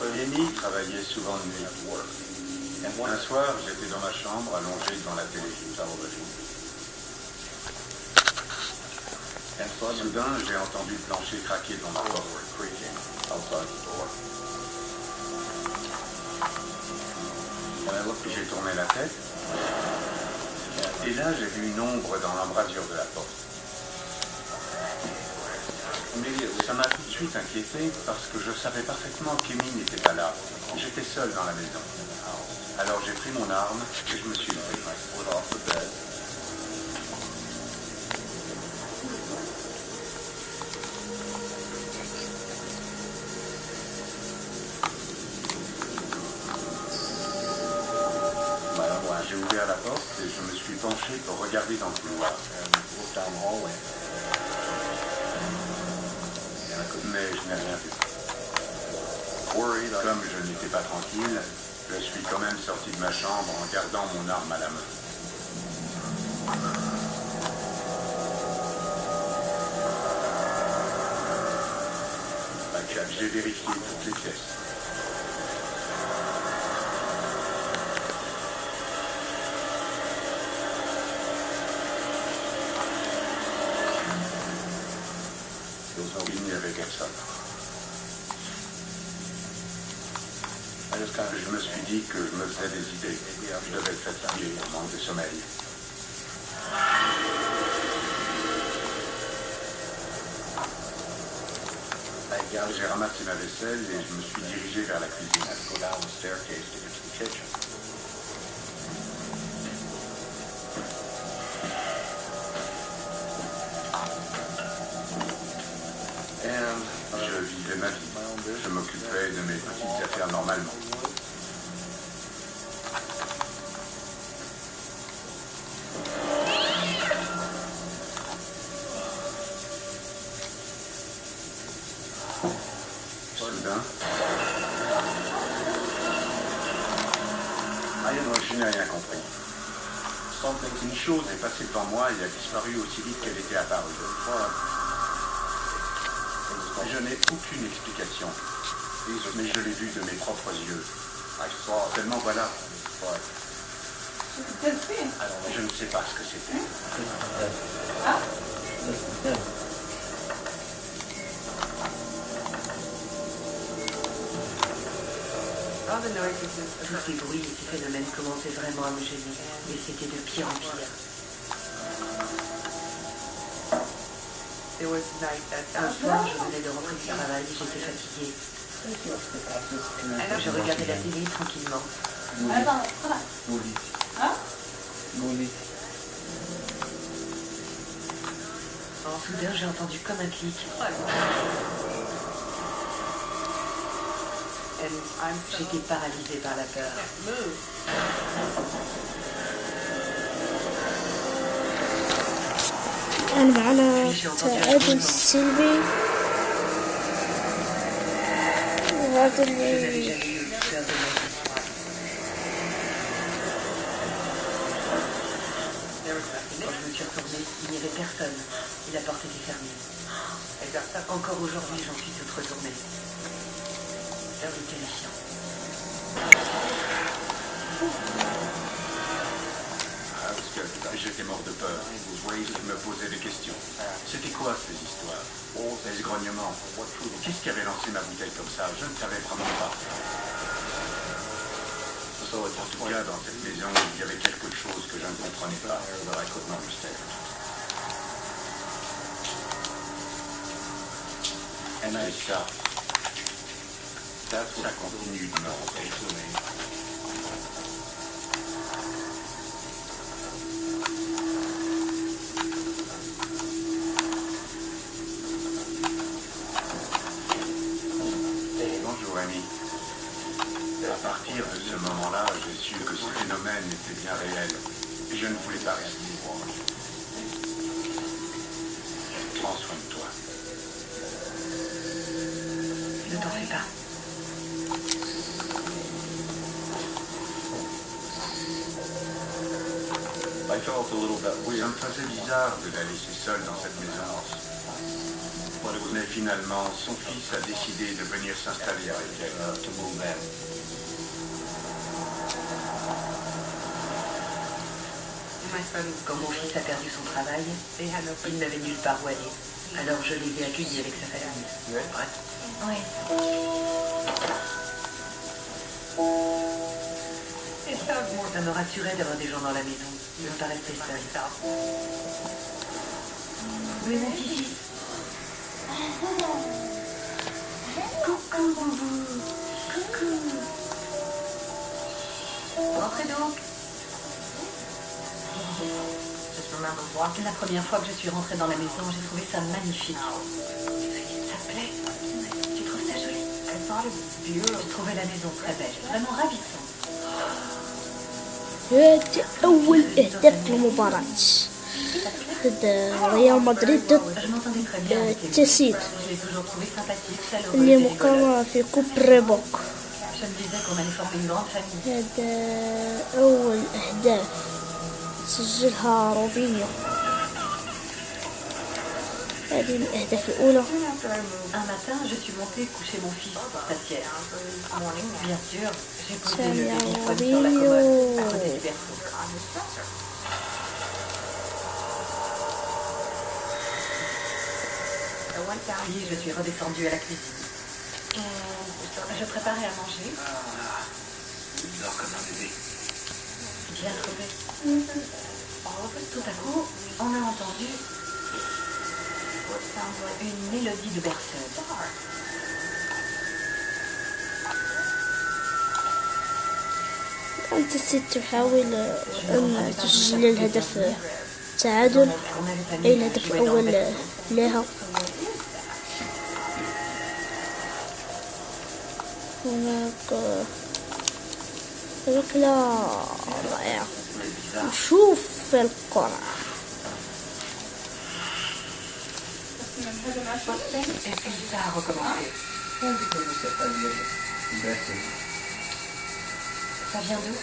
Amy travaillait souvent de nuit. Un soir, j'étais dans ma chambre, allongé devant la télé. Soudain, j'ai entendu le plancher craquer devant ma porte. J'ai tourné la tête, et là, j'ai vu une ombre dans l'embrasure de la porte. Mais ça m'a tout de suite inquiété parce que je savais parfaitement qu'Amy n'était pas là. J'étais seul dans la maison. Alors j'ai pris mon arme et je me suis levé. J'ai ouvert la porte et je me suis penché pour regarder dans le couloir. Mais je n'ai rien vu. Comme je n'étais pas tranquille, je suis quand même sorti de ma chambre en gardant mon arme à la main. J'ai vérifié toutes les pièces. Il n'y avait personne. Je me suis dit que je me faisais des idées. Je devais être fatigué, manque de sommeil. J'ai ramassé ma vaisselle et je me suis dirigé vers la cuisine. Je vivais ma vie. Je m'occupais de mes petites affaires normalement. Soudain, je n'ai rien compris. Une chose est passée devant moi et a disparu aussi vite qu'elle était apparue. Je n'ai aucune explication, mais je l'ai vu de mes propres yeux. Seulement voilà. Je ne sais pas ce que c'était. Tous ces bruits et ces phénomènes commençaient vraiment à me gêner, et c'était de pire en pire. Un soir, je venais de rentrer du travail et j'étais fatiguée. Je regardais la télé tranquillement. Soudain, j'ai entendu comme un clic. J'étais paralysée par la peur. أنا معنا عادل السلبي وهذا Je n'avais jamais eu peur de ma vie. Quand je me suis retournée, il n'y avait personne et la porte était fermée. Encore aujourd'hui, j'en suis toute retournée. C'était terrifiant. J'étais mort de peur. Je me posais des questions. C'était quoi ces histoires? Ces grognements? Qu'est-ce qui avait lancé ma bouteille comme ça? Je ne savais vraiment pas. En tout cas, dans cette maison, il y avait quelque chose que je ne comprenais pas. Et ça continue de me hanter. Bonjour, Amy. À partir de ce moment-là, j'ai su que ce phénomène était bien réel et je ne voulais pas rester. Prends soin de toi. Ne t'en fais pas. Ça me faisait bizarre de la laisser seule dans cette maison. Mais finalement, son fils a décidé de venir s'installer avec elle. Quand mon fils a perdu son travail, il n'avait nulle part où aller. Alors je les ai accueillis avec sa famille. Oui. Ça me rassurait d'avoir des gens dans la maison, de ne pas rester seule. Oui, mon fils. Coucou, boubou. Coucou. Entrez donc. La première fois que je suis rentrée dans la maison, j'ai trouvé ça magnifique. Ça te plaît? Tu trouves ça joli? Je trouvais la maison très belle, vraiment ravissante. هذا أول أهداف المباراة ضد ريال مدريد ضد تشيلسي اللي مقامة في كوب ريبوك. هذا أول أهداف سجلها روبينيو. هذه الأهداف الأولى. Un matin, je suis montée coucher mon fils pour sa sieste. Bien sûr, j'ai posé le téléphone sur la commode à côté du berceau. Puis je suis redescendue à la cuisine. Je préparais à manger. Il dort comme un bébé. Bien trouvé. Tout à coup, on a entendu une mélodie de berceuse. أنت تحاول أن تسجل الهدف التعادل أي الهدف الأول لها. هناك ركلة رائعة. نشوف الكرة. Et puis ça a recommencé. Ça vient d'où?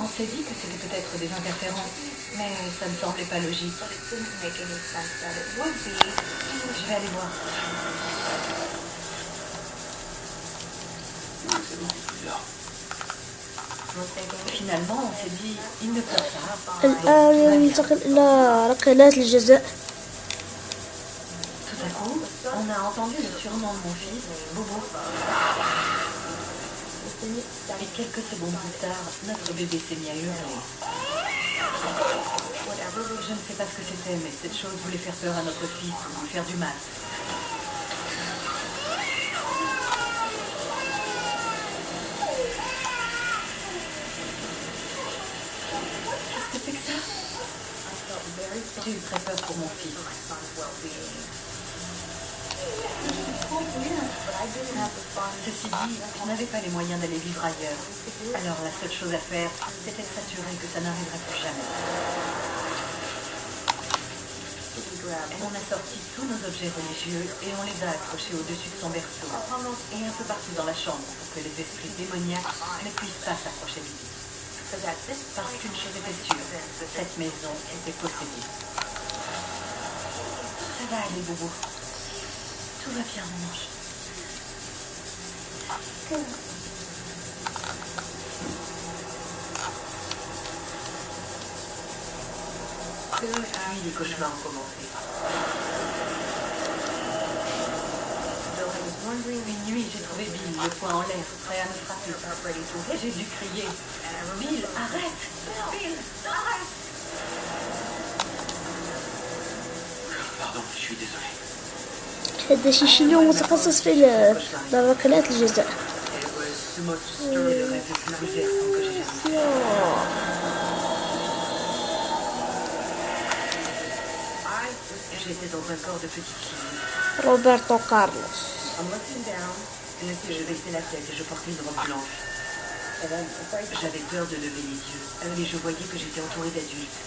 On s'est dit que c'était peut-être des interférences, mais ça ne semblait pas logique. Je vais aller voir. Finalement, on s'est dit, il ne pleure pas. الآن ننتقل إلى ركلات الجزاء. Tout à coup, on a entendu le surnom de mon fils, Bobo. Et quelques secondes plus tard, notre bébé s'est mis à hurler. Je ne sais pas ce que c'était, mais cette chose voulait faire peur à notre fils ou lui faire du mal. Qu'est-ce que c'est que ça? J'ai eu très peur pour mon fils. Ceci dit, je n'avais pas les moyens d'aller vivre ailleurs. Alors la seule chose à faire, c'était de s'assurer que ça n'arriverait plus jamais. On a sorti tous nos objets religieux et on les a accrochés au-dessus de son berceau et un peu partout dans la chambre pour que les esprits démoniaques ne puissent pas s'approcher de lui. Parce qu'une chose était sûre, cette maison était possédée. Ça va aller, Bobo. Tout va bien, mon ange. Puis les cauchemars ont commencé. Une nuit, j'ai trouvé Bill, le poing en l'air, prêt à me frapper. J'ai dû crier. Bill, arrête! Bill, arrête! Pardon, je suis désolé. هذا شي شيء متخصص في ركلات الجزاء. Le rêve le plus bouleversant que j'ai jamais fait. J'étais dans un corps de petite fille. روبرتو كارلوس. Je baissais la tête et je portais une robe blanche. J'avais peur de lever les yeux, mais je voyais que j'étais entourée d'adultes.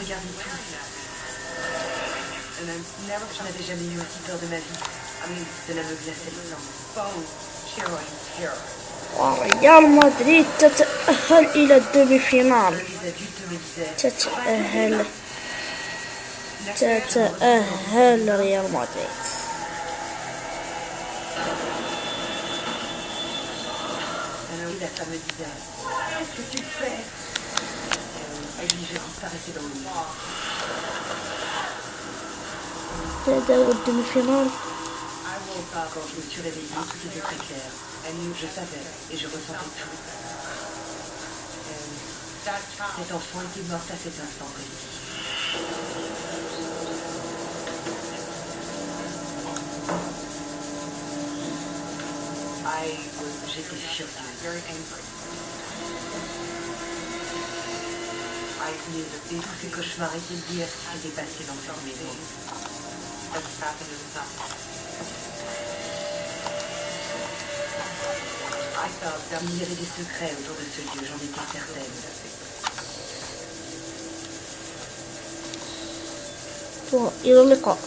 Regardez tous. Je n'avais jamais eu aussi peur de ma vie. Cela me glaçait le sang. وريال مدريد تتأهل إلى الدومي فينال. Les adultes me disaient, تتأهل ريال مدريد. alors la femme me disait, qu'est-ce que tu fais? Et je disparaissais dans le noir. تداول الدومي فينال. Quand je me suis réveillée, tout était très clair. Je savais et je ressentais tout. Cet enfant était mort à cet instant précis. J'étais furieuse. Et tous ces cauchemars étaient liés à ce qui s'était passé dans cette maison. Il y avait des secrets autour de ce lieu, j'en étais certaine. وإلى اللقاء.